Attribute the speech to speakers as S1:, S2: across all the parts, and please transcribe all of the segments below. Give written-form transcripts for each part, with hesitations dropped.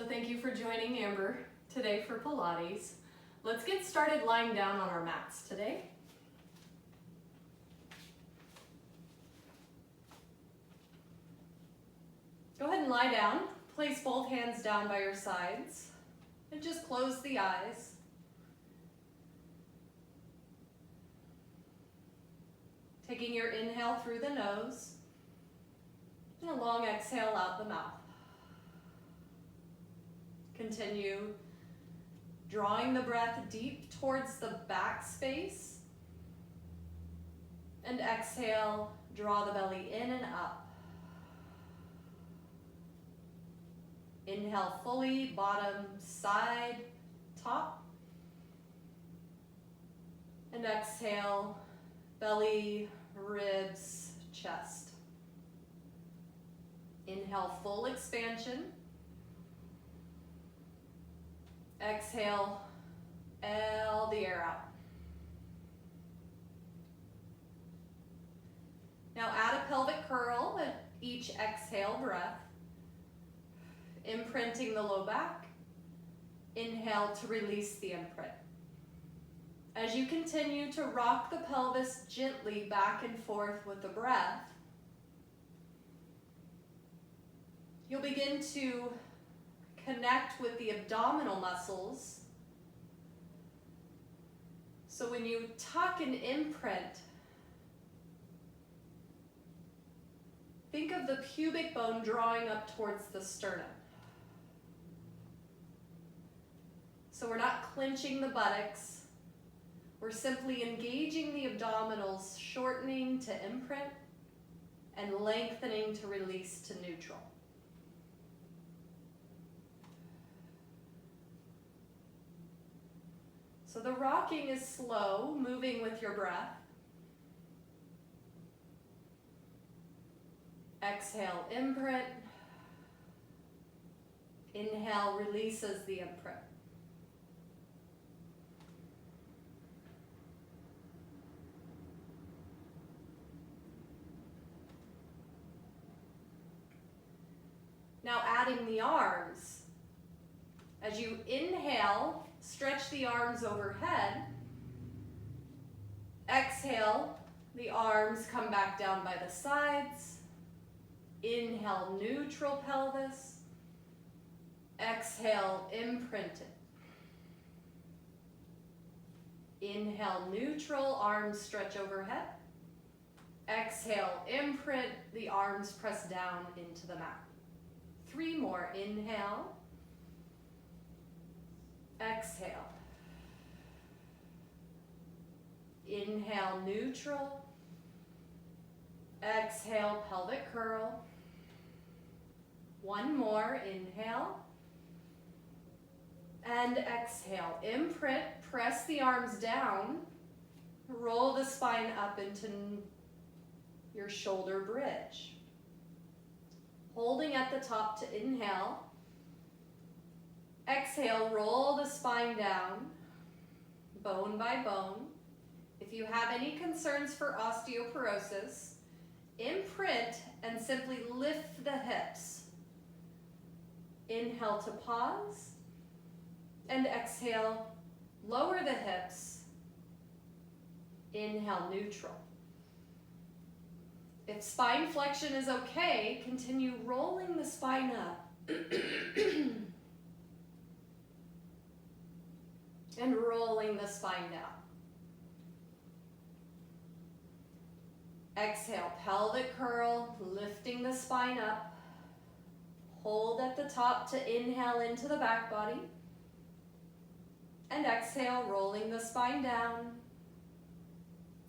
S1: So thank you for joining Amber today for Pilates. Let's get started lying down on our mats today. Go ahead and lie down. Place both hands down by your sides and just close the eyes. Taking your inhale through the nose and a long exhale out the mouth. Continue drawing the breath deep towards the back space, and exhale, draw the belly in and up. Inhale fully, bottom, side, top, and exhale, belly, ribs, chest. Inhale, full expansion. Exhale, all the air out. Now add a pelvic curl at each exhale breath, imprinting the low back. Inhale to release the imprint. As you continue to rock the pelvis gently back and forth with the breath, you'll begin to connect with the abdominal muscles. So when you tuck and imprint, think of the pubic bone drawing up towards the sternum. So we're not clenching the buttocks. We're simply engaging the abdominals, shortening to imprint and lengthening to release to neutral. So the rocking is slow, moving with your breath. Exhale, imprint. Inhale, releases the imprint. Now adding the arms. As you inhale, stretch the arms overhead. Exhale, the arms come back down by the sides. Inhale, neutral pelvis. Exhale, imprint it. Inhale, neutral, arms stretch overhead. Exhale, imprint, the arms press down into the mat. 3 more, inhale. Exhale. Inhale, neutral. Exhale, pelvic curl. 1 more, inhale. And exhale, imprint, press the arms down. Roll the spine up into your shoulder bridge. Holding at the top to inhale. Exhale, roll the spine down, bone by bone. If you have any concerns for osteoporosis, imprint and simply lift the hips. Inhale to pause, and exhale, lower the hips. Inhale, neutral. If spine flexion is okay, continue rolling the spine up. And rolling the spine down. Exhale, pelvic curl, lifting the spine up. Hold at the top to inhale into the back body. And exhale, rolling the spine down.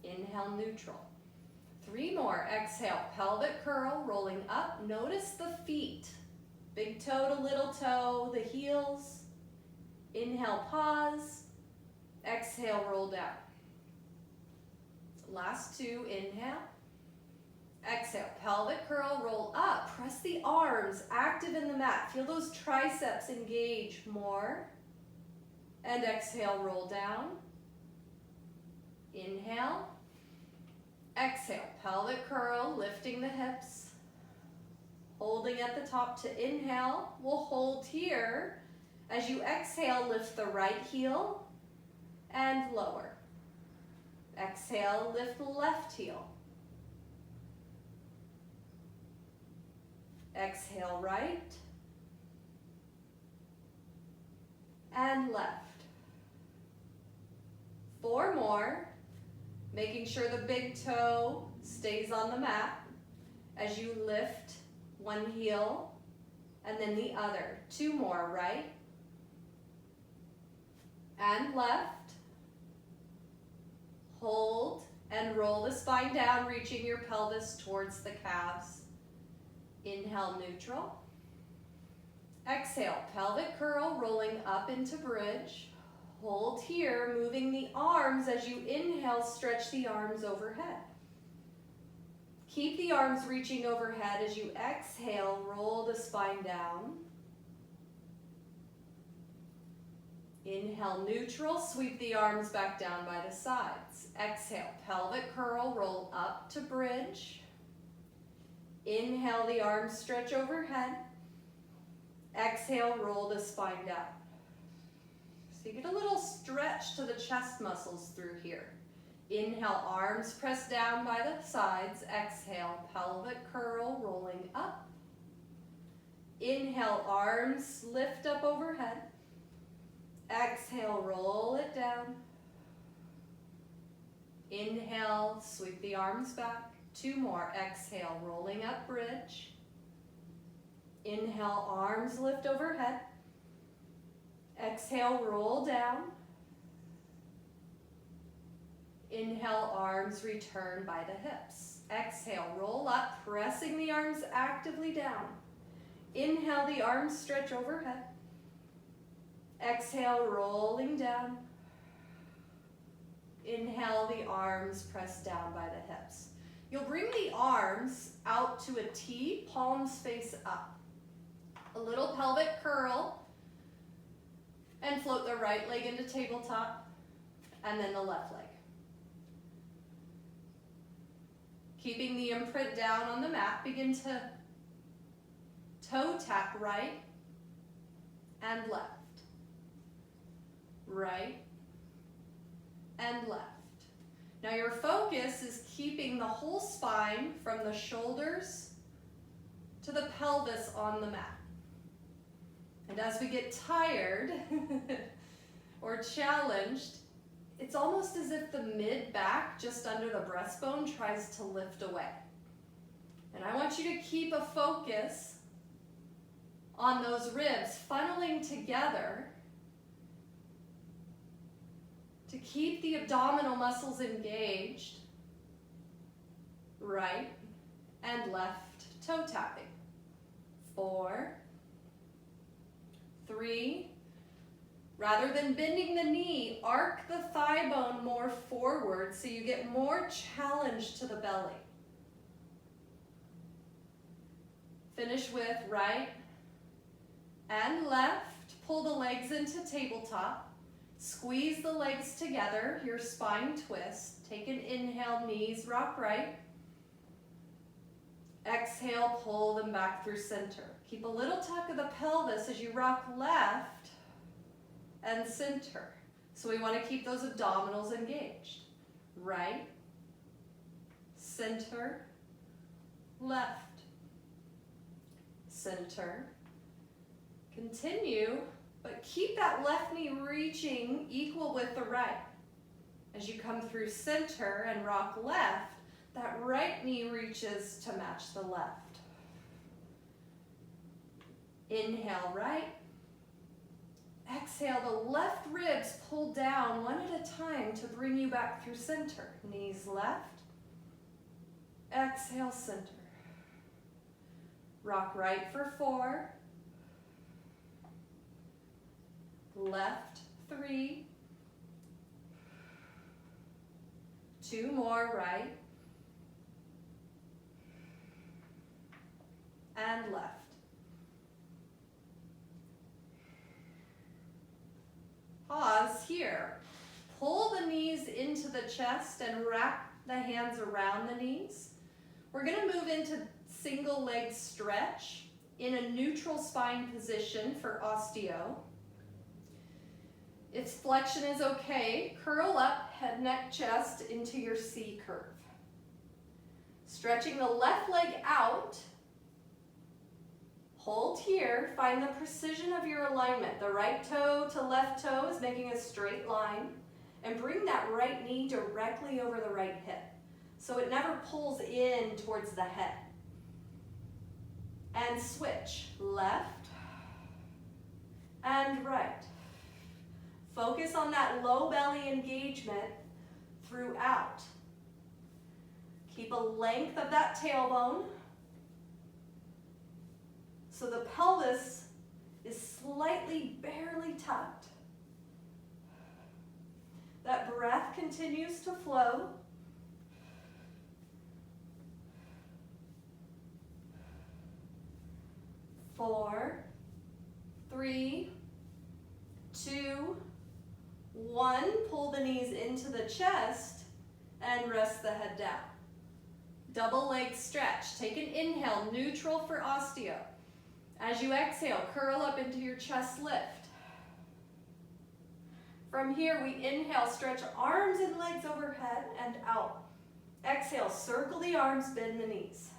S1: Inhale, neutral. 3 more. Exhale, pelvic curl, rolling up. Notice the feet. Big toe to little toe, the heels. Inhale, pause. Exhale, roll down. Last 2, inhale. Exhale, pelvic curl, roll up. Press the arms, active in the mat. Feel those triceps engage more. And exhale, roll down. Inhale. Exhale, pelvic curl, lifting the hips. Holding at the top to inhale. We'll hold here. As you exhale, lift the right heel and lower. Exhale, lift the left heel. Exhale, right and left. 4 more, making sure the big toe stays on the mat as you lift one heel and then the other. 2 more, right and left. Hold and roll the spine down, reaching your pelvis towards the calves. Inhale, neutral. Exhale, pelvic curl, rolling up into bridge. Hold here, moving the arms as you inhale, stretch the arms overhead. Keep the arms reaching overhead as you exhale, roll the spine down. Inhale, neutral, sweep the arms back down by the sides. Exhale, pelvic curl, roll up to bridge. Inhale, the arms stretch overhead. Exhale, roll the spine down. So you get a little stretch to the chest muscles through here. Inhale, arms press down by the sides. Exhale, pelvic curl, rolling up. Inhale, arms lift up overhead. Exhale, roll it down. Inhale, sweep the arms back. 2 more. Exhale, rolling up bridge. Inhale, arms lift overhead. Exhale, roll down. Inhale, arms return by the hips. Exhale, roll up, pressing the arms actively down. Inhale, the arms stretch overhead. Exhale, rolling down. Inhale, the arms press down by the hips. You'll bring the arms out to a T, palms face up. A little pelvic curl, and float the right leg into tabletop, and then the left leg. Keeping the imprint down on the mat, begin to toe tap right and left. Right and left. Now your focus is keeping the whole spine from the shoulders to the pelvis on the mat. And as we get tired or challenged, it's almost as if the mid-back just under the breastbone tries to lift away. And I want you to keep a focus on those ribs funneling together to keep the abdominal muscles engaged. Right and left toe tapping. 4, 3. Rather than bending the knee, arc the thigh bone more forward so you get more challenge to the belly. Finish with right and left. Pull the legs into tabletop. Squeeze the legs together, your spine twist. Take an inhale, knees rock right. Exhale, pull them back through center. Keep a little tuck of the pelvis as you rock left and center. So we want to keep those abdominals engaged. Right, center, left, center. Continue, but keep that left knee reaching equal with the right. As you come through center and rock left, that right knee reaches to match the left. Inhale right. Exhale, the left ribs pull down one at a time to bring you back through center. Knees left. Exhale, center. Rock right for 4. Left 3. 2 more, right. And left. Pause here. Pull the knees into the chest and wrap the hands around the knees. We're going to move into single leg stretch in a neutral spine position for osteo. If flexion is okay, curl up, head, neck, chest into your C curve. Stretching the left leg out, hold here, find the precision of your alignment. The right toe to left toe is making a straight line, and bring that right knee directly over the right hip, so it never pulls in towards the head. And switch, left and right. Focus on that low belly engagement throughout. Keep a length of that tailbone so the pelvis is slightly, barely tucked. That breath continues to flow. Four, three, two, one. Pull the knees into the chest and rest the head down. Double leg stretch. Take an inhale, neutral for osteo. As you exhale, curl up into your chest lift. From here, we inhale, stretch arms and legs overhead and out. Exhale, circle the arms, bend the knees.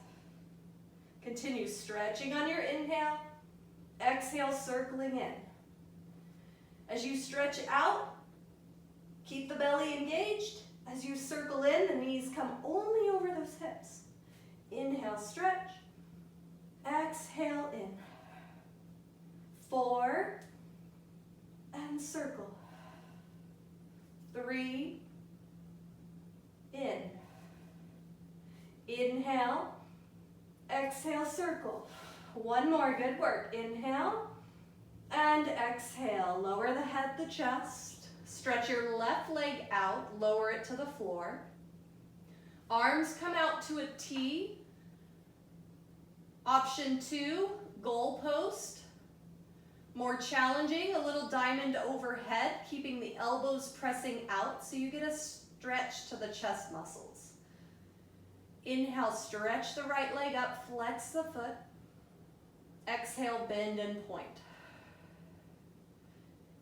S1: Continue stretching on your inhale. Exhale, circling in. As you stretch out, keep the belly engaged. As you circle in, the knees come only over those hips. Inhale, stretch. Exhale, in. 4, and circle. 3, in. Inhale, exhale, circle. One more, good work. Inhale, and exhale. Lower the head, the chest. Stretch your left leg out, lower it to the floor. Arms come out to a T. Option 2, goal post. More challenging, a little diamond overhead, keeping the elbows pressing out so you get a stretch to the chest muscles. Inhale, stretch the right leg up, flex the foot. Exhale, bend and point.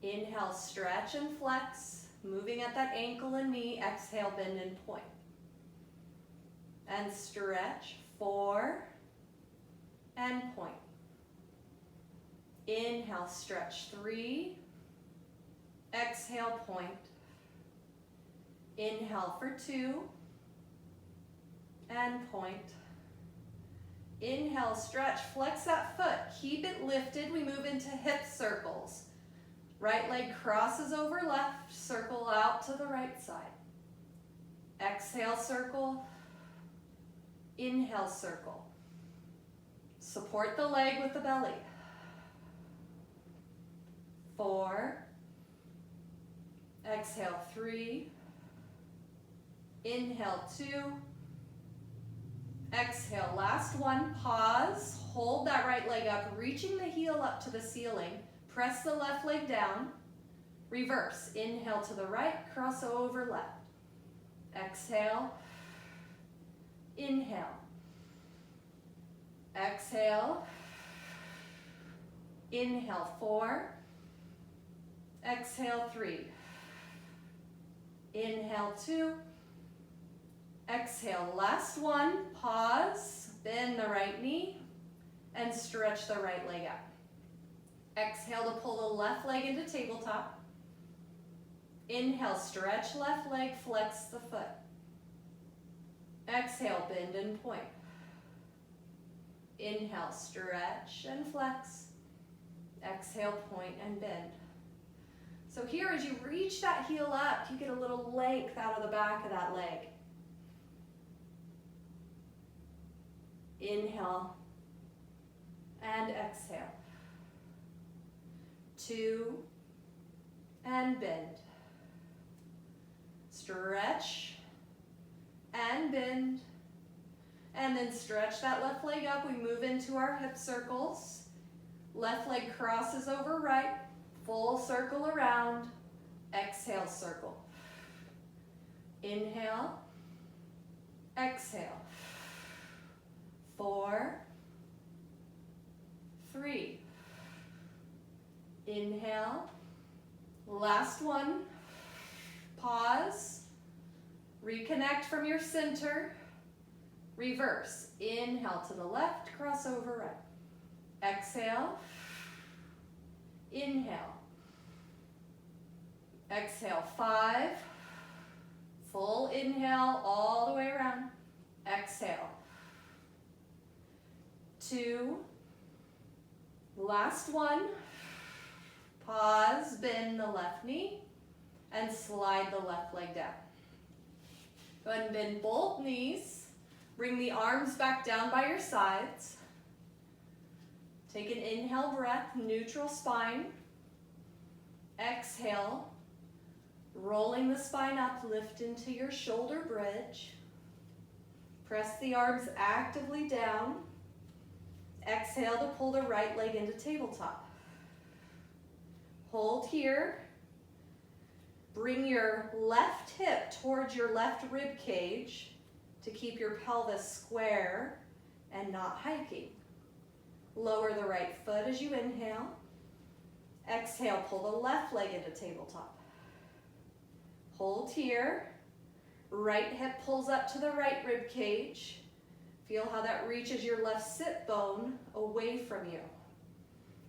S1: Inhale, stretch and flex, moving at that ankle and knee. Exhale, bend and point. And stretch, 4, and point. Inhale, stretch, 3. Exhale, point. Inhale for 2, and point. Inhale, stretch, flex that foot. Keep it lifted. We move into hip circles. Right leg crosses over left, circle out to the right side. Exhale, circle. Inhale, circle. Support the leg with the belly. 4. Exhale, 3. Inhale, 2. Exhale, last one. Pause. Hold that right leg up, reaching the heel up to the ceiling. Press the left leg down. Reverse. Inhale to the right, cross over left. Exhale. Inhale. Exhale. Inhale, 4. Exhale, 3. Inhale, 2. Exhale, last one. Pause, bend the right knee, and stretch the right leg out. Exhale to pull the left leg into tabletop. Inhale, stretch left leg, flex the foot. Exhale, bend and point. Inhale, stretch and flex. Exhale, point and bend. So here, as you reach that heel up, you get a little length out of the back of that leg. Inhale and exhale. 2, and bend. Stretch and bend. And then stretch that left leg up. We move into our hip circles. Left leg crosses over right. Full circle around. Exhale, circle. Inhale. Exhale. 4, 3. Inhale. Last one. Pause. Reconnect from your center. Reverse. Inhale to the left, cross over right. Exhale. Inhale. Exhale, 5. Full inhale all the way around. Exhale. 2. Last one. Pause, bend the left knee, and slide the left leg down. Go ahead and bend both knees. Bring the arms back down by your sides. Take an inhale breath, neutral spine. Exhale, rolling the spine up, lift into your shoulder bridge. Press the arms actively down. Exhale to pull the right leg into tabletop. Hold here. Bring your left hip towards your left rib cage to keep your pelvis square and not hiking. Lower the right foot as you inhale. Exhale, pull the left leg into tabletop. Hold here. Right hip pulls up to the right rib cage. Feel how that reaches your left sit bone away from you.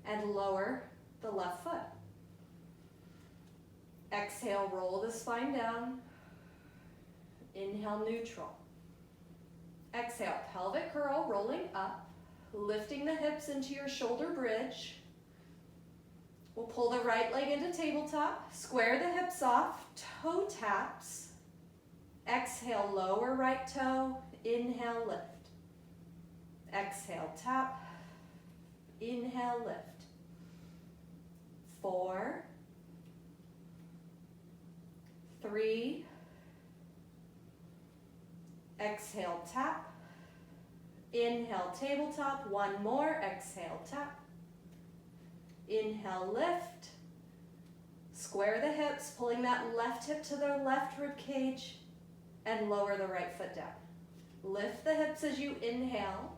S1: And lower the left foot. Exhale, roll the spine down. Inhale, neutral. Exhale, pelvic curl, rolling up, lifting the hips into your shoulder bridge. We'll pull the right leg into tabletop, square the hips off, toe taps. Exhale, lower right toe, inhale, lift. Exhale, tap, inhale, lift. 4, 3, exhale, tap, inhale, tabletop, 1 more, exhale, tap, inhale, lift, square the hips, pulling that left hip to the left rib cage, and lower the right foot down. Lift the hips as you inhale,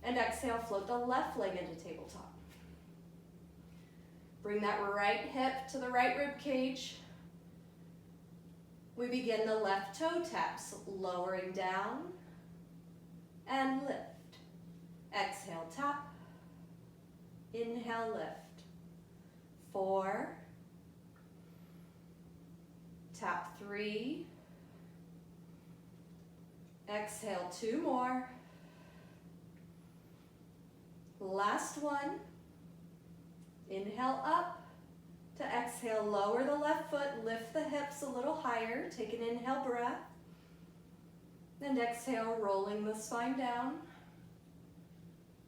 S1: and exhale, float the left leg into tabletop. Bring that right hip to the right rib cage. We begin the left toe taps, lowering down and lift. Exhale, tap. Inhale, lift. 4. Tap 3. Exhale, 2 more. Last one. Inhale up. To exhale, lower the left foot, lift the hips a little higher. Take an inhale breath. And exhale, rolling the spine down.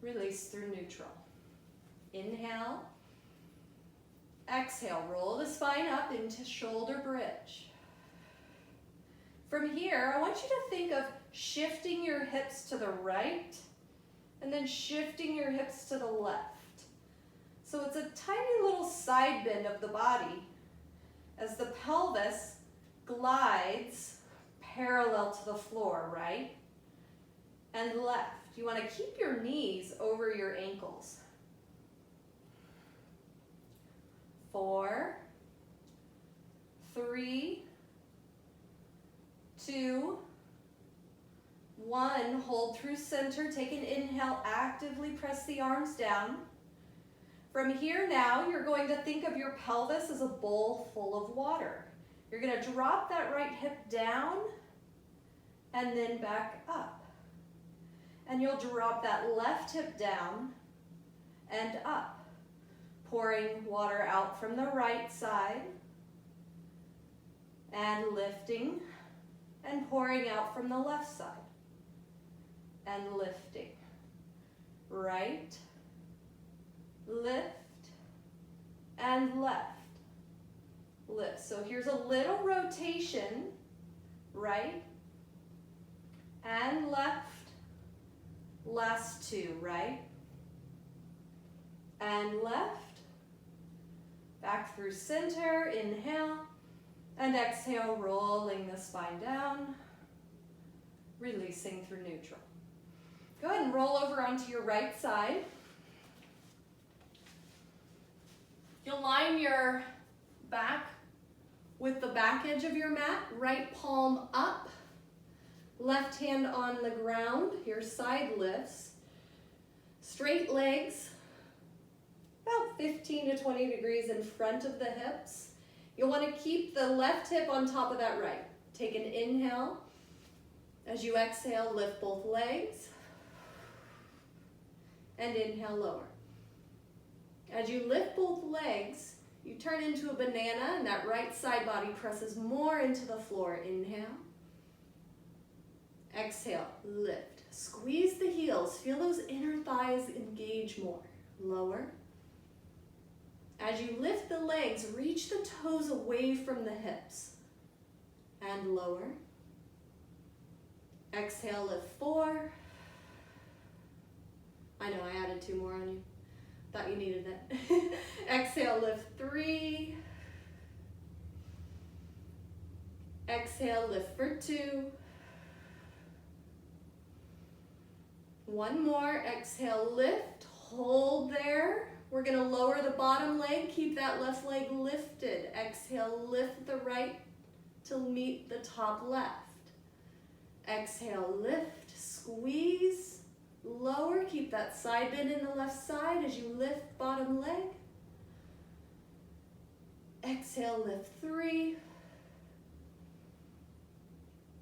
S1: Release through neutral. Inhale. Exhale, roll the spine up into shoulder bridge. From here, I want you to think of shifting your hips to the right and then shifting your hips to the left. So it's a tiny little side bend of the body as the pelvis glides parallel to the floor, right and left. You want to keep your knees over your ankles. 4, 3, 2, 1. Hold through center. Take an inhale. Actively press the arms down. From here now, you're going to think of your pelvis as a bowl full of water. You're going to drop that right hip down and then back up. And you'll drop that left hip down and up, pouring water out from the right side and lifting and pouring out from the left side and lifting. Right, lift, and left, lift. So here's a little rotation, right and left. Last 2, right and left. Back through center, inhale, and exhale, rolling the spine down, releasing through neutral. Go ahead and roll over onto your right side. You'll line your back with the back edge of your mat, right palm up, left hand on the ground, your side lifts. Straight legs, about 15 to 20 degrees in front of the hips. You'll want to keep the left hip on top of that right. Take an inhale. As you exhale, lift both legs. And inhale, lower. As you lift both legs, you turn into a banana and that right side body presses more into the floor. Inhale. Exhale, lift. Squeeze the heels. Feel those inner thighs engage more. Lower. As you lift the legs, reach the toes away from the hips. And lower. Exhale, lift 4. I know I added 2 more on you. Thought you needed that. Exhale, lift 3. Exhale, lift for 2. 1 more. Exhale, lift. Hold there. We're going to lower the bottom leg. Keep that left leg lifted. Exhale, lift the right to meet the top left. Exhale, lift, squeeze, lower. Keep that side bend in the left side as you lift bottom leg. Exhale, lift 3.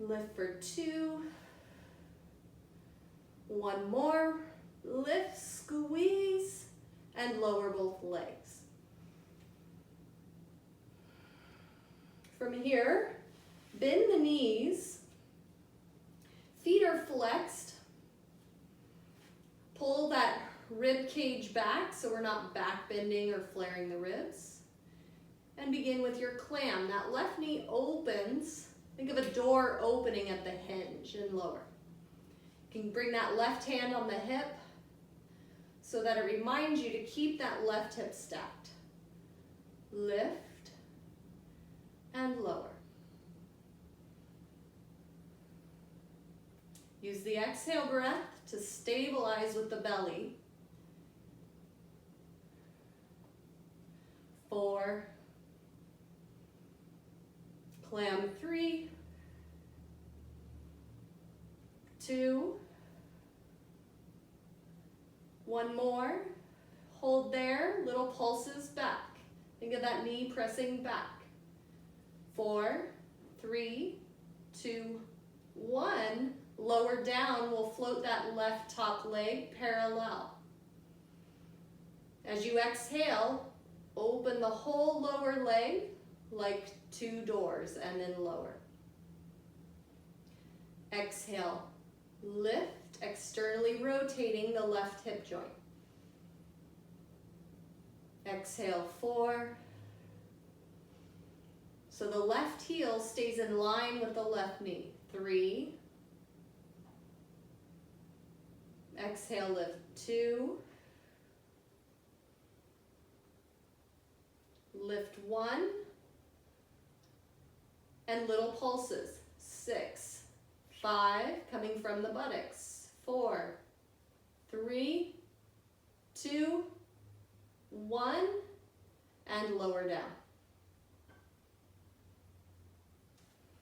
S1: Lift for 2. 1 more. Lift, squeeze, and lower both legs. From here, bend the knees. Feet are flexed. Pull that rib cage back so we're not back bending or flaring the ribs. And begin with your clam. That left knee opens. Think of a door opening at the hinge and lower. You can bring that left hand on the hip so that it reminds you to keep that left hip stacked. Lift and lower. Use the exhale breath to stabilize with the belly. 4. Clam 3. 2. 1 more. Hold there. Little pulses back. Think of that knee pressing back. 4, 3, 2, 1. Lower down, we'll float that left top leg parallel. As you exhale, open the whole lower leg like 2 doors and then lower. Exhale, lift, externally rotating the left hip joint. Exhale, 4. So the left heel stays in line with the left knee. 3. Exhale, lift 2. Lift 1. And little pulses. 6, 5, coming from the buttocks. 4, 3, 2, 1, and lower down.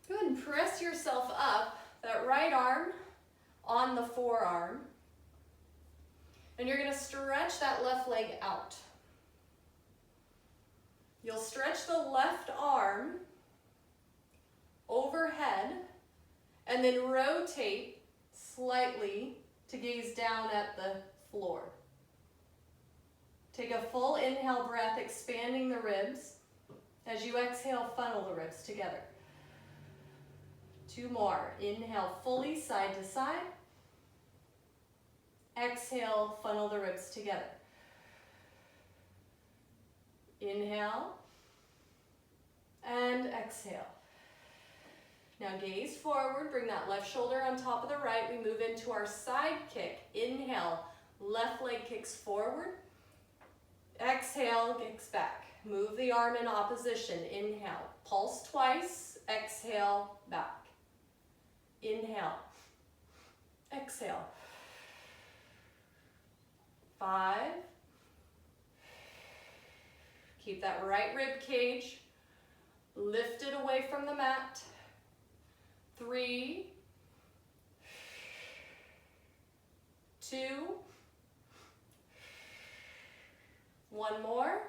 S1: Go ahead and press yourself up, that right arm on the forearm. And you're going to stretch that left leg out. You'll stretch the left arm overhead and then rotate slightly to gaze down at the floor. Take a full inhale breath, expanding the ribs. As you exhale, funnel the ribs together. 2 more. Inhale fully side to side. Exhale, funnel the ribs together. Inhale and exhale. Now gaze forward, bring that left shoulder on top of the right. We move into our side kick. Inhale, left leg kicks forward. Exhale, kicks back. Move the arm in opposition. Inhale, pulse twice. Exhale, back. Inhale, exhale. 5. Keep that right rib cage lifted away from the mat. 3, 2, 1 more.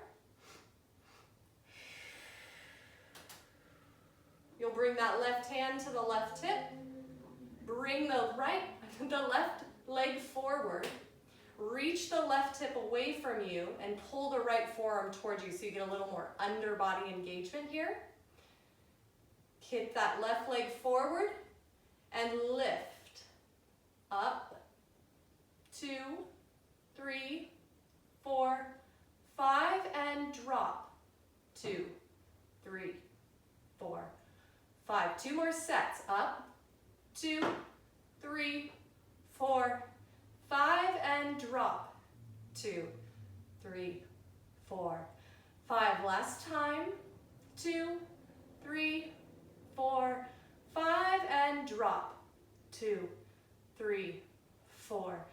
S1: You'll bring that left hand to the left hip. Bring the left leg forward. Reach the left hip away from you and pull the right forearm towards you so you get a little more underbody engagement here. Kick that left leg forward and lift. Up, 2, 3, 4, 5, and drop. 2, 3, 4, 5. 2 more sets. Up, 2, 3, 4, 5, and drop. 2, 3, 4, 5. Last time. 2, 3, 4, 5, and drop. 2, 3, 4,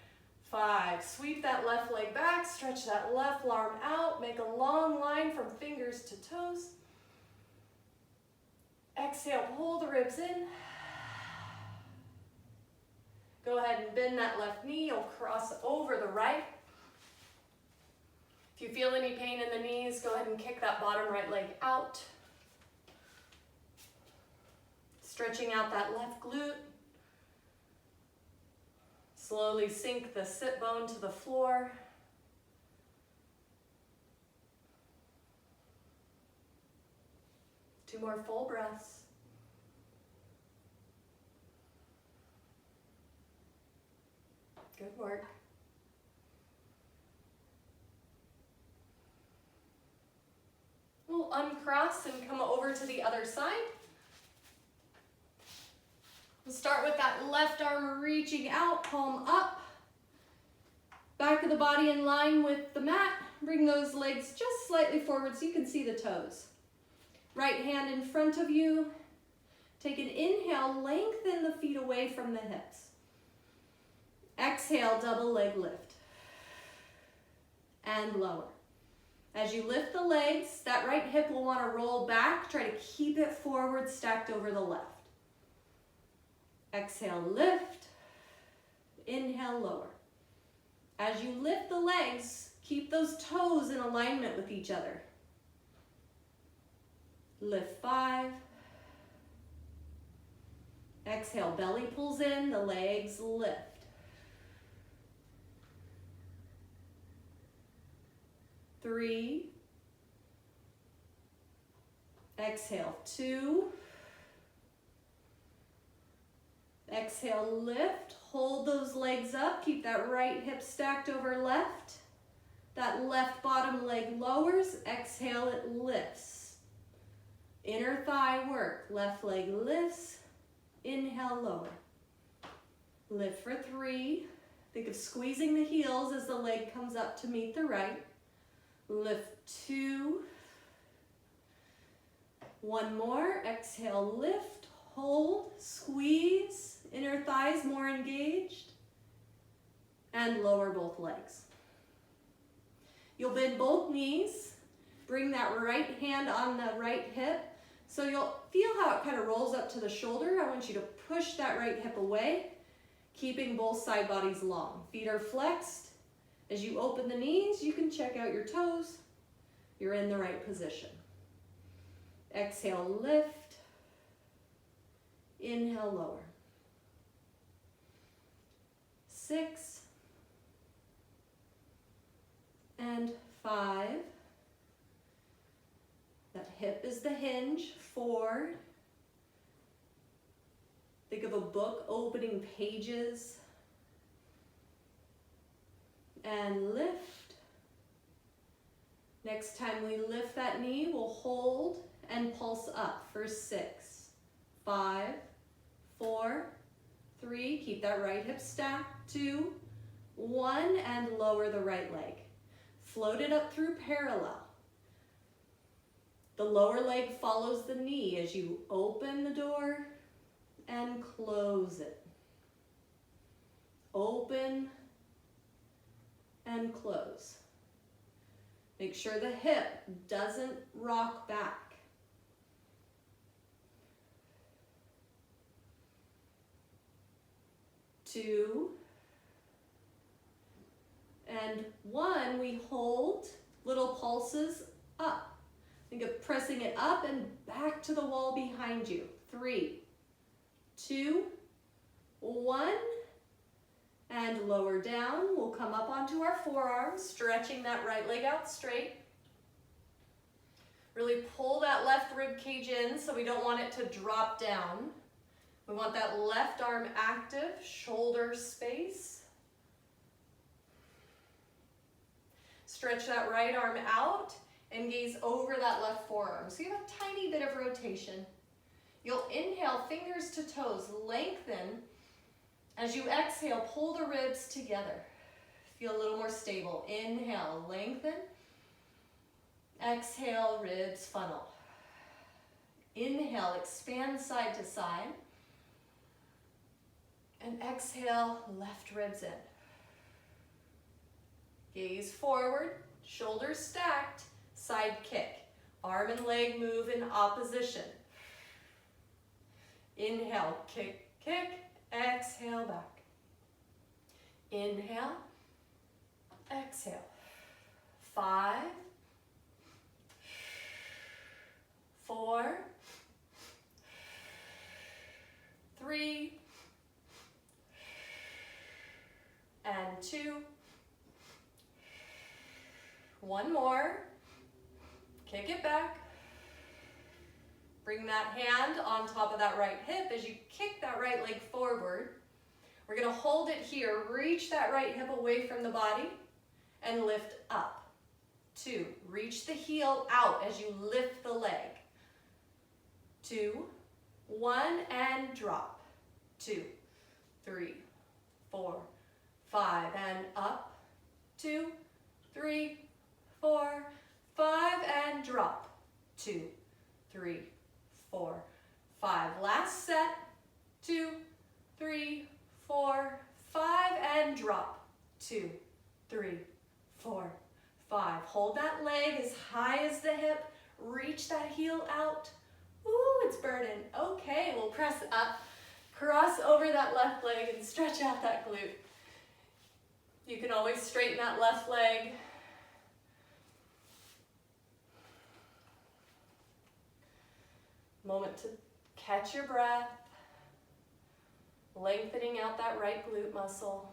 S1: 5. Sweep that left leg back, stretch that left arm out, make a long line from fingers to toes. Exhale, pull the ribs in. Go ahead and bend that left knee, you'll cross over the right. If you feel any pain in the knees, go ahead and kick that bottom right leg out. Stretching out that left glute. Slowly sink the sit bone to the floor. Two more full breaths. Good work. We'll uncross and come over to the other side. We'll start with that left arm reaching out, palm up. Back of the body in line with the mat. Bring those legs just slightly forward so you can see the toes. Right hand in front of you. Take an inhale, lengthen the feet away from the hips. Exhale, double leg lift. And lower. As you lift the legs, that right hip will want to roll back. Try to keep it forward, stacked over the left. Exhale, lift. Inhale, lower. As you lift the legs, keep those toes in alignment with each other. Lift 5. Exhale, belly pulls in, the legs lift. 3. Exhale, 2. Exhale, lift. Hold those legs up. Keep that right hip stacked over left. That left bottom leg lowers. Exhale, it lifts. Inner thigh work. Left leg lifts. Inhale, lower. Lift for 3. Think of squeezing the heels as the leg comes up to meet the right. Lift 2. 1 more. Exhale, lift. Hold. Squeeze. Inner thighs more engaged. And lower both legs. You'll bend both knees. Bring that right hand on the right hip. So you'll feel how it kind of rolls up to the shoulder. I want you to push that right hip away, keeping both side bodies long. Feet are flexed. As you open the knees, you can check out your toes. You're in the right position. Exhale, lift. Inhale, lower. 6 and 5. That hip is the hinge. 4. Think of a book opening pages. And lift. Next time we lift that knee, we'll hold and pulse up for 6, 5, 4, 3. Keep that right hip stacked. 2, 1, and lower the right leg. Float it up through parallel. The lower leg follows the knee as you open the door and close it. Open and close. Make sure the hip doesn't rock back. 2, and 1, we hold little pulses up. Think of pressing it up and back to the wall behind you. 3, 2, 1, and lower down. We'll come up onto our forearms, stretching that right leg out straight. Really pull that left rib cage in so we don't want it to drop down. We want that left arm active, shoulder space. Stretch that right arm out and gaze over that left forearm. So you have a tiny bit of rotation. You'll inhale, fingers to toes, lengthen. As you exhale, pull the ribs together. Feel a little more stable. Inhale, lengthen. Exhale, ribs funnel. Inhale, expand side to side. And exhale, left ribs in. Gaze forward, shoulders stacked, side kick. Arm and leg move in opposition. Inhale, kick, kick, exhale back. Inhale, exhale. 5, 4, 3, and 2. 1 more. Kick it back. Bring that hand on top of that right hip as you kick that right leg forward. We're going to hold it here. Reach that right hip away from the body and lift up. 2. Reach the heel out as you lift the leg. 2, 1, and drop. 2, 3, 4, 5, and up. 2, 3, 4, 5, and drop. 2, 3, 4, 5. Last set. 2, 3, 4, 5, and drop. 2, 3, 4, 5. Hold that leg as high as the hip. Reach that heel out. Ooh, it's burning. Okay, we'll press up. Cross over that left leg and stretch out that glute. You can always straighten that left leg. Moment to catch your breath. Lengthening out that right glute muscle.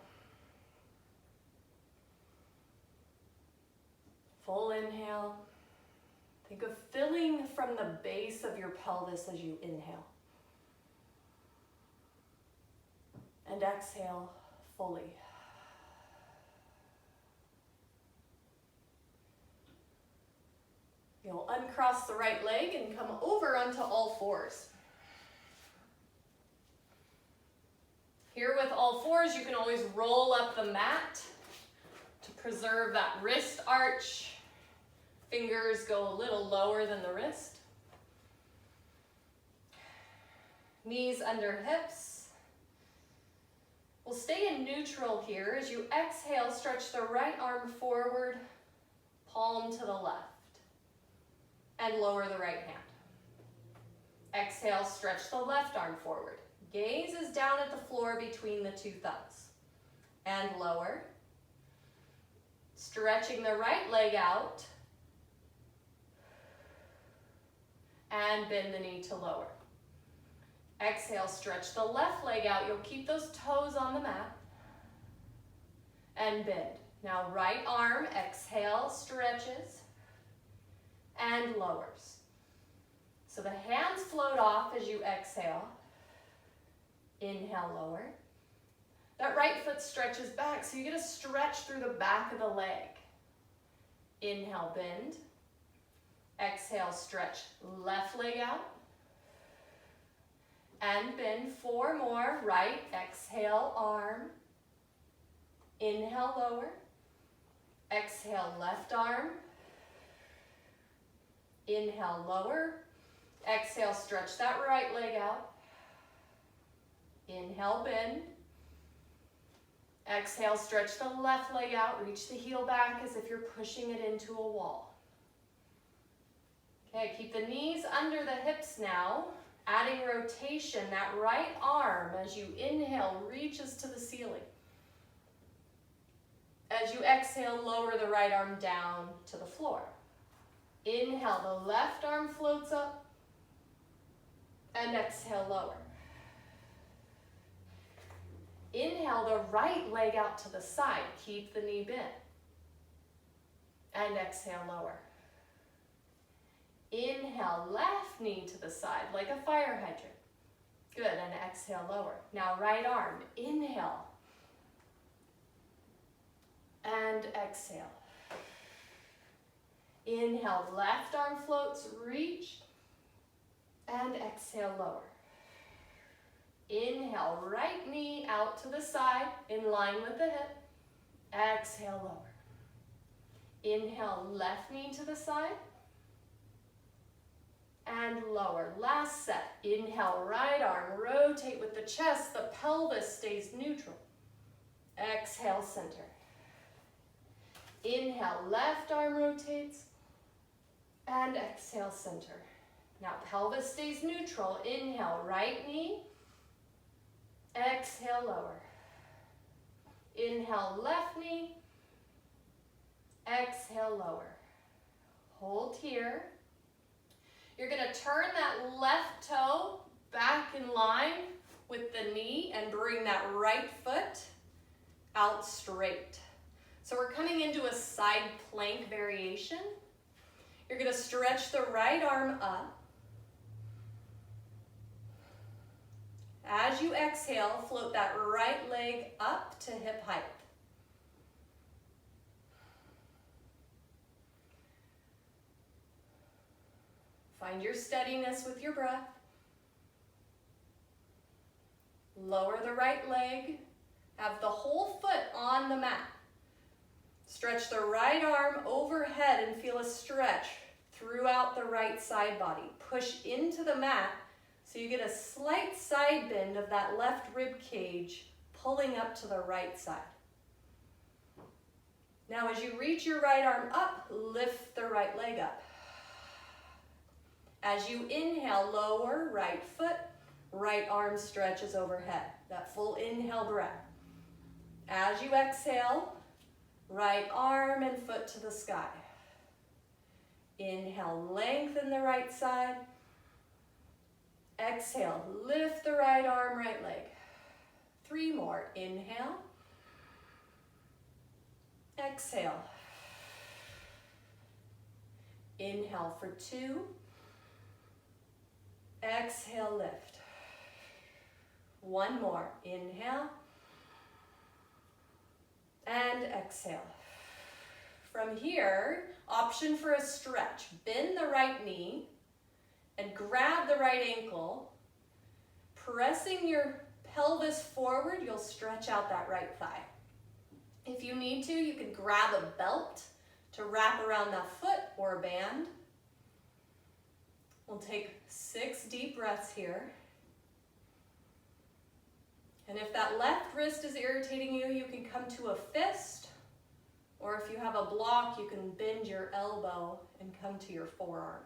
S1: Full inhale. Think of filling from the base of your pelvis as you inhale. And exhale fully. You'll uncross the right leg and come over onto all fours. Here with all fours, you can always roll up the mat to preserve that wrist arch. Fingers go a little lower than the wrist. Knees under hips. We'll stay in neutral here. As you exhale, stretch the right arm forward, palm to the left. And lower the right hand. Exhale, stretch the left arm forward. Gaze is down at the floor between the 2 thumbs. And lower. Stretching the right leg out. And bend the knee to lower. Exhale, stretch the left leg out. You'll keep those toes on the mat. And bend. Now right arm, exhale, stretches. And lowers. So the hands float off as you exhale. Inhale, lower. That right foot stretches back, so you get a stretch through the back of the leg. Inhale, bend. Exhale, stretch left leg out. And bend. 4 more. Right, exhale, arm. Inhale, lower. Exhale, left arm. Inhale, lower. Exhale, stretch that right leg out. Inhale, bend. Exhale, stretch the left leg out, reach the heel back as if you're pushing it into a wall. Okay, keep the knees under the hips now, adding rotation. That right arm, as you inhale, reaches to the ceiling. As you exhale, lower the right arm down to the floor. Inhale, the left arm floats up, and exhale, lower. Inhale, the right leg out to the side. Keep the knee bent. And exhale, lower. Inhale, left knee to the side like a fire hydrant. Good, and exhale, lower. Now right arm, inhale. And exhale. Inhale, left arm floats, reach. And exhale, lower. Inhale, right knee out to the side, in line with the hip. Exhale, lower. Inhale, left knee to the side. And lower. Last set. Inhale, right arm, rotate with the chest. The pelvis stays neutral. Exhale, center. Inhale, left arm rotates. And exhale, center. Now pelvis stays neutral. Inhale, right knee. Exhale, lower. Inhale, left knee. Exhale, lower. Hold here. You're going to turn that left toe back in line with the knee and bring that right foot out straight. So we're coming into a side plank variation. You're going to stretch the right arm up. As you exhale, float that right leg up to hip height. Find your steadiness with your breath. Lower the right leg. Have the whole foot on the mat. Stretch the right arm overhead and feel a stretch throughout the right side body. Push into the mat so you get a slight side bend of that left rib cage pulling up to the right side. Now as you reach your right arm up, lift the right leg up. As you inhale, lower right foot, right arm stretches overhead. That full inhale breath. As you exhale, right arm and foot to the sky. Inhale, lengthen the right side. Exhale, lift the right arm, right leg. 3 more. Inhale. Exhale. Inhale for 2. Exhale, lift. 1 more. Inhale. And exhale. From here, option for a stretch. Bend the right knee and grab the right ankle. Pressing your pelvis forward, you'll stretch out that right thigh. If you need to, you can grab a belt to wrap around that foot or a band. We'll take 6 deep breaths here. And if that left wrist is irritating you, you can come to a fist, or if you have a block, you can bend your elbow and come to your forearm.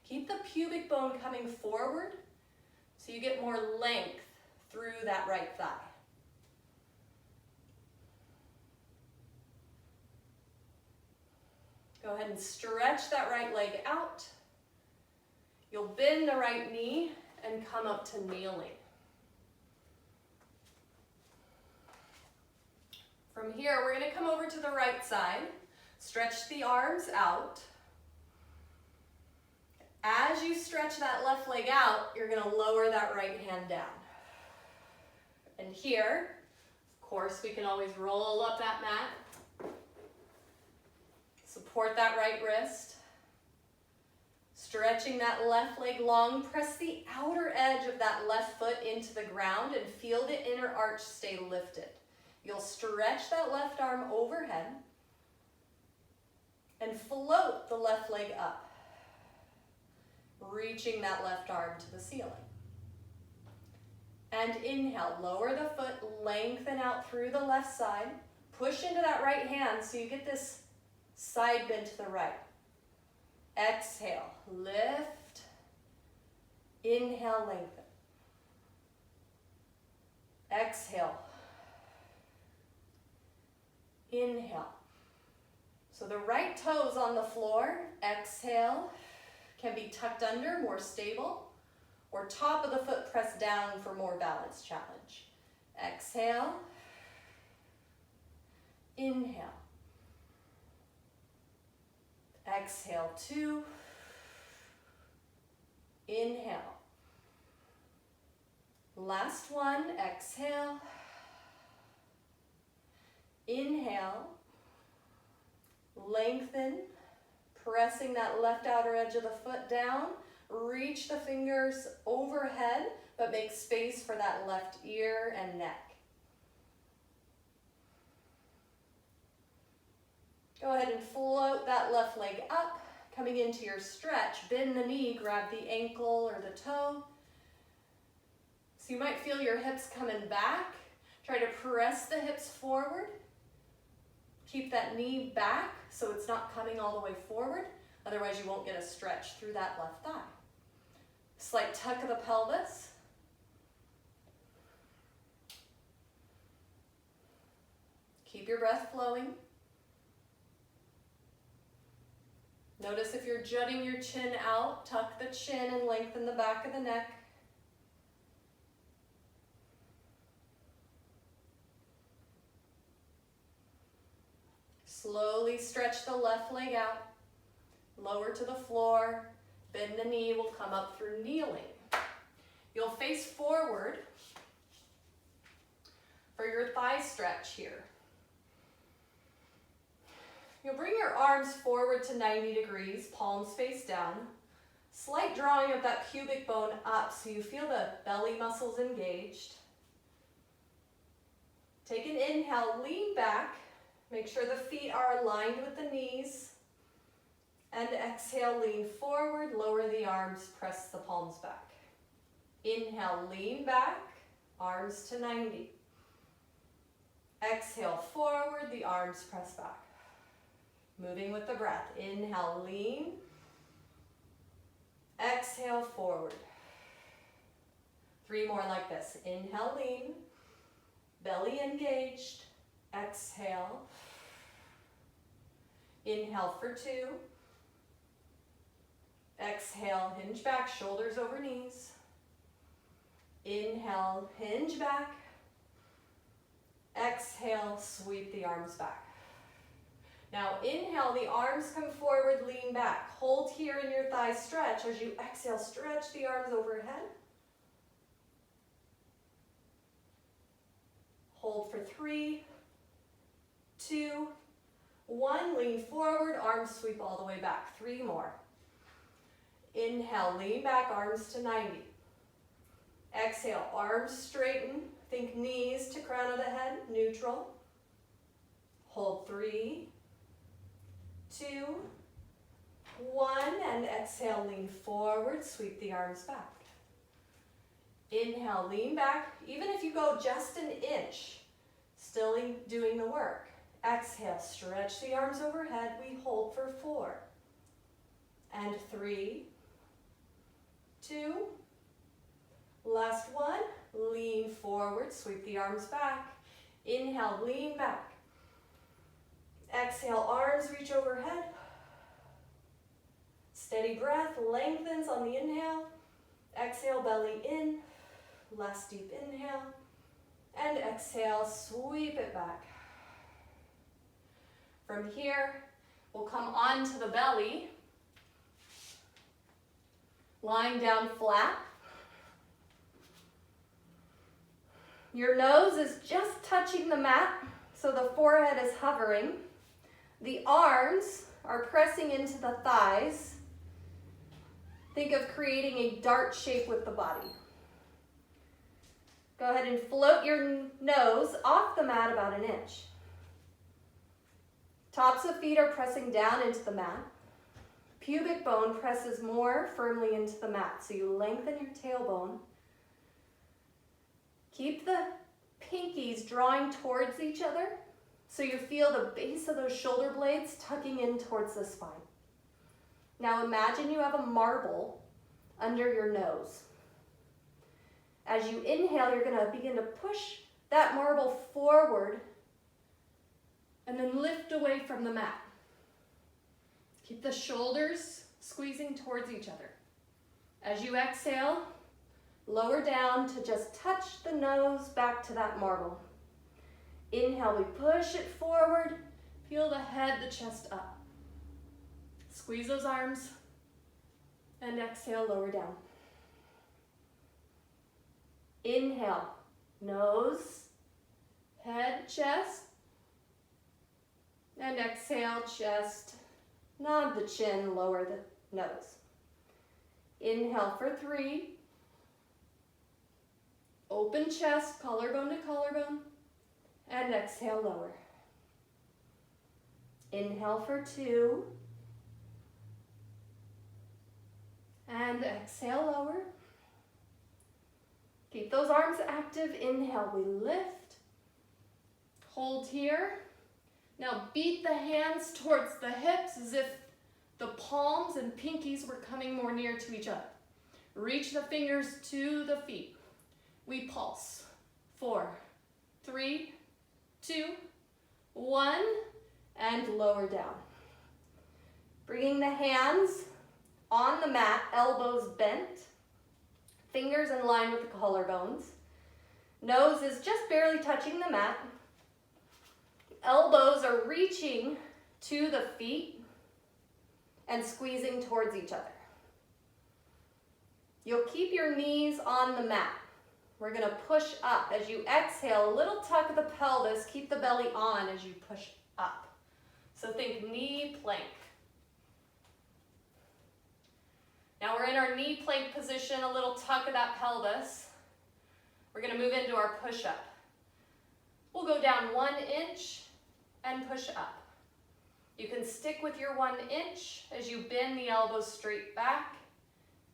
S1: Keep the pubic bone coming forward so you get more length through that right thigh. Go ahead and stretch that right leg out. You'll bend the right knee and come up to kneeling. From here, we're going to come over to the right side. Stretch the arms out. As you stretch that left leg out, you're going to lower that right hand down. And here, of course, we can always roll up that mat. Support that right wrist. Stretching that left leg long, press the outer edge of that left foot into the ground and feel the inner arch stay lifted. You'll stretch that left arm overhead and float the left leg up, reaching that left arm to the ceiling. And inhale, lower the foot, lengthen out through the left side. Push into that right hand so you get this side bend to the right. Exhale, lift. Inhale, lengthen. Exhale. Inhale. So the right toes on the floor, exhale, can be tucked under, more stable, or top of the foot pressed down for more balance challenge. Exhale. Inhale. Exhale, 2. Inhale. Last one, exhale. Inhale. Lengthen, pressing that left outer edge of the foot down. Reach the fingers overhead, but make space for that left ear and neck. Go ahead and float that left leg up, coming into your stretch. Bend the knee, grab the ankle or the toe. So you might feel your hips coming back. Try to press the hips forward. Keep that knee back so it's not coming all the way forward. Otherwise you won't get a stretch through that left thigh. Slight tuck of the pelvis. Keep your breath flowing. Notice if you're jutting your chin out, tuck the chin and lengthen the back of the neck. Slowly stretch the left leg out, lower to the floor, bend the knee, will come up through kneeling. You'll face forward for your thigh stretch here. You'll bring your arms forward to 90 degrees, palms face down. Slight drawing of that pubic bone up so you feel the belly muscles engaged. Take an inhale, lean back. Make sure the feet are aligned with the knees. And exhale, lean forward, lower the arms, press the palms back. Inhale, lean back, arms to 90. Exhale, forward, the arms press back. Moving with the breath. Inhale, lean. Exhale, forward. 3 more like this. Inhale, lean. Belly engaged. Exhale. Inhale for 2. Exhale, hinge back, shoulders over knees. Inhale, hinge back. Exhale, sweep the arms back. Now inhale, the arms come forward, lean back. Hold here in your thigh stretch. As you exhale, stretch the arms overhead. Hold for 3, 2, 1. Lean forward, arms sweep all the way back. 3 more. Inhale, lean back, arms to 90. Exhale, arms straighten. Think knees to crown of the head, neutral. Hold 3, 2, 1, and exhale, lean forward, sweep the arms back. Inhale, lean back. Even if you go just an inch, still doing the work. Exhale, stretch the arms overhead. We hold for 4, and 3, 2, last 1. Lean forward, sweep the arms back. Inhale, lean back. Exhale, arms reach overhead. Steady breath, lengthens on the inhale. Exhale, belly in. Last deep inhale. And exhale, sweep it back. From here, we'll come onto the belly. Lying down flat. Your nose is just touching the mat, so the forehead is hovering. The arms are pressing into the thighs. Think of creating a dart shape with the body. Go ahead and float your nose off the mat about an inch. Tops of feet are pressing down into the mat. Pubic bone presses more firmly into the mat, so you lengthen your tailbone. Keep the pinkies drawing towards each other so you feel the base of those shoulder blades tucking in towards the spine. Now imagine you have a marble under your nose. As you inhale, you're going to begin to push that marble forward and then lift away from the mat. Keep the shoulders squeezing towards each other. As you exhale, lower down to just touch the nose back to that marble. Inhale, we push it forward. Feel the head, the chest up. Squeeze those arms. And exhale, lower down. Inhale, nose, head, chest. And exhale, chest. Nod the chin, lower the nose. Inhale for 3. Open chest, collarbone to collarbone. And exhale, lower. Inhale for 2. And exhale, lower. Keep those arms active. Inhale, we lift. Hold here. Now beat the hands towards the hips as if the palms and pinkies were coming more near to each other. Reach the fingers to the feet. We pulse. 4, 3, 2, 1, and lower down. Bringing the hands on the mat, elbows bent, fingers in line with the collarbones. Nose is just barely touching the mat. Elbows are reaching to the feet and squeezing towards each other. You'll keep your knees on the mat. We're going to push up. As you exhale, a little tuck of the pelvis. Keep the belly on as you push up. So think knee plank. Now we're in our knee plank position, a little tuck of that pelvis. We're going to move into our push-up. We'll go down 1 inch and push up. You can stick with your 1 inch as you bend the elbows straight back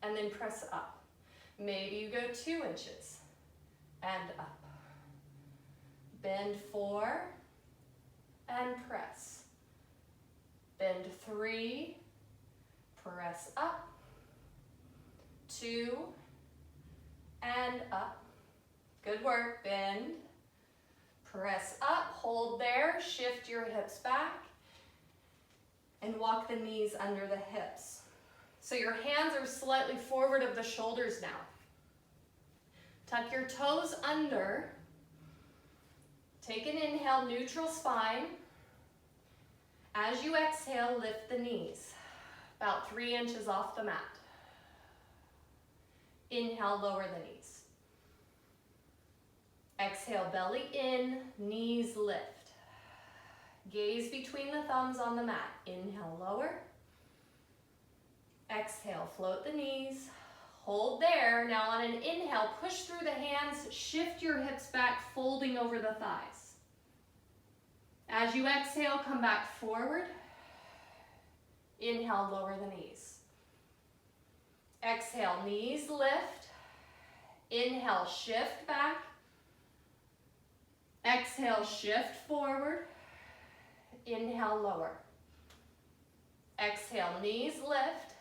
S1: and then press up. Maybe you go 2 inches and up. Bend 4 and press. Bend 3, press up. 2 and up. Good work. Bend, press up, hold there, shift your hips back, and walk the knees under the hips. So your hands are slightly forward of the shoulders now. Tuck your toes under. Take an inhale, neutral spine. As you exhale, lift the knees, about 3 inches off the mat. Inhale, lower the knees. Exhale, belly in, knees lift. Gaze between the thumbs on the mat. Inhale, lower. Exhale, float the knees. Hold there. Now on an inhale, push through the hands, shift your hips back, folding over the thighs. As you exhale, come back forward. Inhale, lower the knees. Exhale, knees lift. Inhale, shift back. Exhale, shift forward. Inhale, lower. Exhale, knees lift.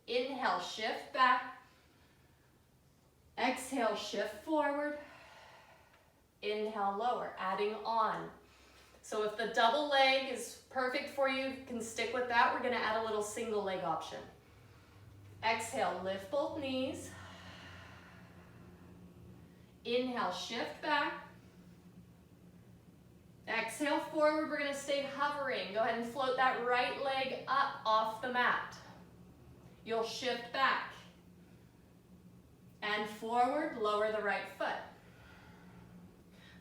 S1: Inhale, shift back. Exhale, shift forward. Inhale, lower, adding on. So if the double leg is perfect for you, you can stick with that. We're going to add a little single leg option. Exhale, lift both knees. Inhale, shift back. Exhale, forward. We're going to stay hovering. Go ahead and float that right leg up off the mat. You'll shift back. And forward, lower the right foot.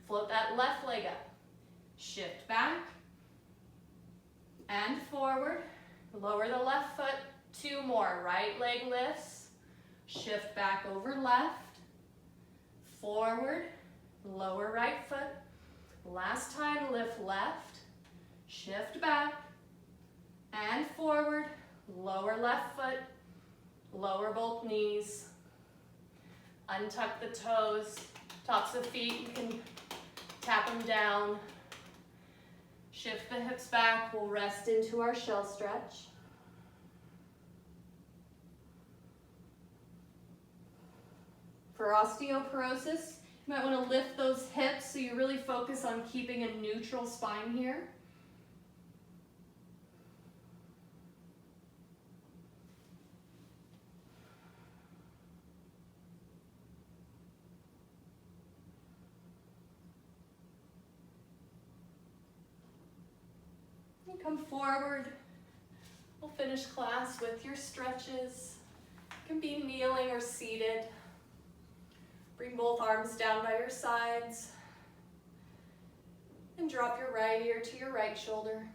S1: Float that left leg up. Shift back. And forward. Lower the left foot. 2 more. Right leg lifts. Shift back over left. Forward. Lower right foot. Last time, lift left. Shift back. And forward. Lower left foot. Lower both knees. Untuck the toes. Tops of feet, you can tap them down. Shift the hips back, we'll rest into our shell stretch. For osteoporosis, you might want to lift those hips so you really focus on keeping a neutral spine here. And come forward. We'll finish class with your stretches. You can be kneeling or seated. Bring both arms down by your sides and drop your right ear to your right shoulder.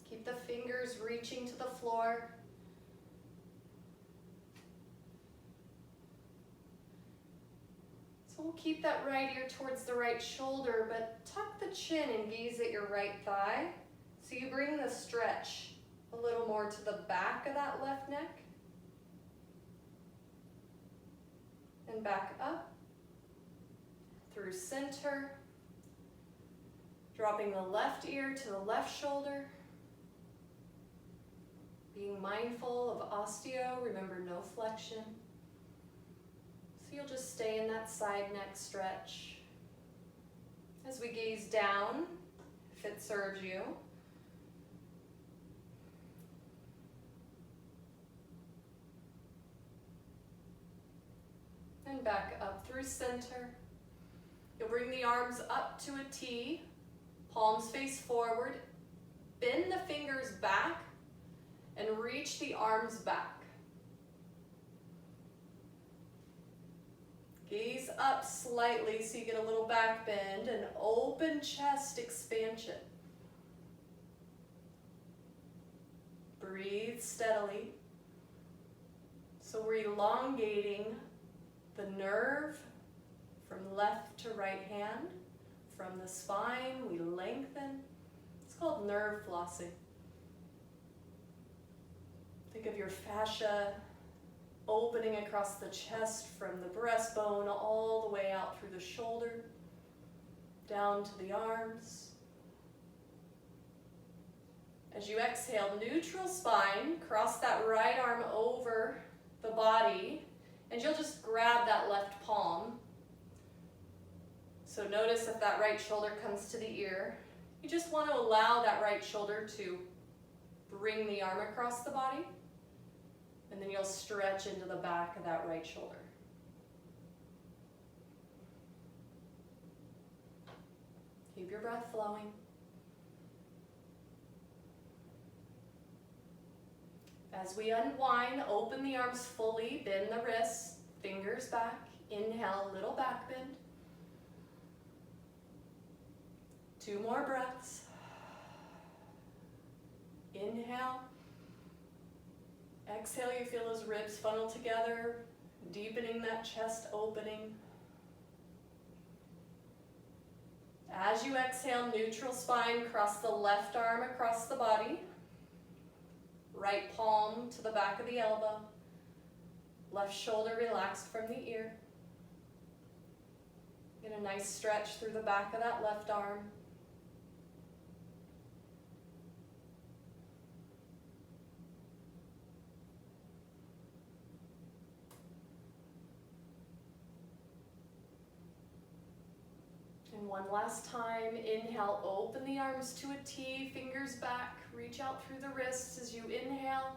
S1: Keep the fingers reaching to the floor. So we'll keep that right ear towards the right shoulder, but tuck the chin and gaze at your right thigh. So you bring the stretch a little more to the back of that left neck. And back up through center, dropping the left ear to the left shoulder, being mindful of osteo, remember no flexion. So you'll just stay in that side neck stretch. As we gaze down, if it serves you, and back up through center. You'll bring the arms up to a T, palms face forward, bend the fingers back, and reach the arms back. Gaze up slightly so you get a little back bend and open chest expansion. Breathe steadily. So we're elongating the nerve from left to right hand. From the spine, we lengthen. It's called nerve flossing. Think of your fascia opening across the chest from the breastbone all the way out through the shoulder, down to the arms. As you exhale, neutral spine, cross that right arm over the body, and you'll just grab that left palm. So notice if that right shoulder comes to the ear. You just want to allow that right shoulder to bring the arm across the body, and then you'll stretch into the back of that right shoulder. Keep your breath flowing. As we unwind, open the arms fully, bend the wrists, fingers back. Inhale, little back bend. 2 more breaths. Inhale. Exhale, you feel those ribs funnel together, deepening that chest opening. As you exhale, neutral spine, cross the left arm across the body. Right palm to the back of the elbow. Left shoulder relaxed from the ear. Get a nice stretch through the back of that left arm. And one last time, inhale, open the arms to a T, fingers back, reach out through the wrists as you inhale.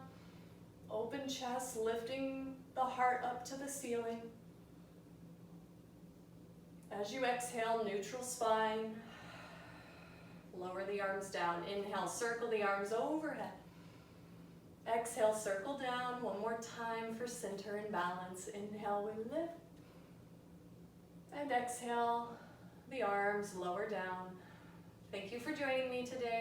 S1: Open chest, lifting the heart up to the ceiling. As you exhale, neutral spine. Lower the arms down. Inhale, circle the arms overhead. Exhale, circle down. One more time for center and balance. Inhale, we lift. And exhale, the arms lower down. Thank you for joining me today.